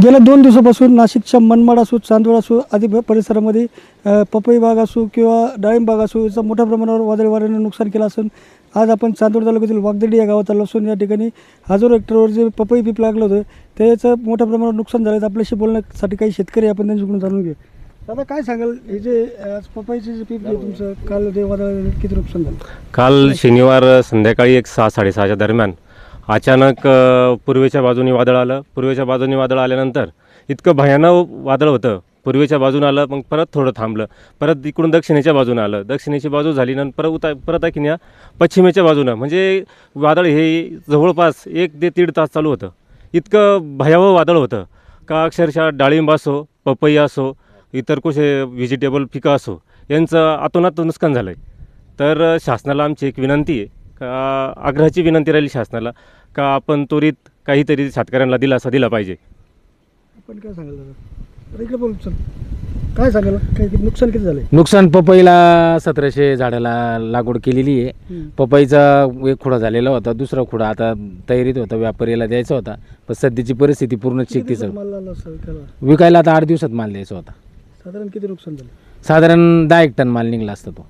गेल्या 2 दिवसापासून नाशिकच्या मनमाड असो, चांदवड असो आदी परिसरामध्ये पपई बाग असो किंवा डाळिंब बाग असो याचं मोठ्या प्रमाणावर वादळी वाऱ्याने नुकसान केलं असून आज आपण चांदवड तालुक्यातील वागदडी या गावात आलो असून या ठिकाणी हजारो हेक्टरवर जे पपई पीक लागलं होतं त्याचं मोठ्या प्रमाणावर नुकसान झालं. आपल्याशी बोलण्यासाठी काही शेतकरी आपण त्यांच्याकडून जाणून घेऊ. दादा काय सांगाल, हे जे आज पपईचे जे पीक आहे तुमचं, काल जे वादळाने किती नुकसान झालं? काल शनिवार संध्याकाळी 6-6:30च्या दरम्यान अचानक पूर्वेच्या बाजूने वादळ आलं. पूर्वेच्या बाजूने वादळ आल्यानंतर इतकं भयानक वादळ होतं. पूर्वेच्या बाजूनं आलं, मग परत थोडं थांबलं, परत इकडून दक्षिणेच्या बाजूनं आलं, दक्षिणेची बाजू झाली, नंतर परत आणखीन या पश्चिमेच्या बाजूनं, म्हणजे वादळ हे जवळपास 1 ते 1.5 तास चालू होतं. इतकं भयावह वादळ होतं का अक्षरशः डाळिंब असो, पपई असो, इतर कुठे व्हेजिटेबल पिकं असो यांचं अतोनात नुकसान झालं आहे. तर शासनाला आमची एक विनंती आहे का, आग्रहाची विनंती राहिली शासनाला का आपण त्वरित काहीतरी शेतकऱ्यांना दिलासा दिला पाहिजे. आपण काय सांगाल दादा? इकडे बोल, चल. काय सांगाल, काय नुकसान किती झालं? नुकसान पपईला 1700 झाडाला लागवड केलेली आहे. पपईचा एक खुडा झालेला होता, दुसरा खुडा आता तयारीत होता, व्यापारीला द्यायचा होता. पण सध्याची परिस्थिती पूर्ण चिकतीच. विकायला आता 8 दिवसात माल द्यायचा होता. साधारण किती नुकसान झालं? साधारण 10 टन माल निघला असता तो.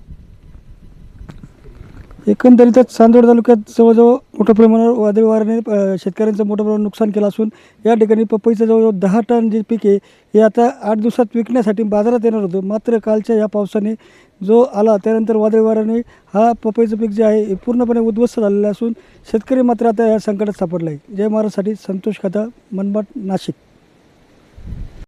एकंदरीतच चांदवड तालुक्यात जवळजवळ मोठ्या प्रमाणावर वादळी वाऱ्याने शेतकऱ्यांचं मोठ्या प्रमाणात नुकसान केलं असून या ठिकाणी पपईचं जवळजवळ 10 टन जे पीक आहे हे आता 8 दिवसात विकण्यासाठी बाजारात येणार होतं. मात्र कालच्या या पावसाने जो आला त्यानंतर वादळी वाऱ्याने हा पपईचं पीक जे आहे हे पूर्णपणे उद्ध्वस्त झालेलं असून शेतकरी मात्र आता या संकटात सापडला आहे. जय महाराजसाठी संतोष खता, मनमाड, नाशिक.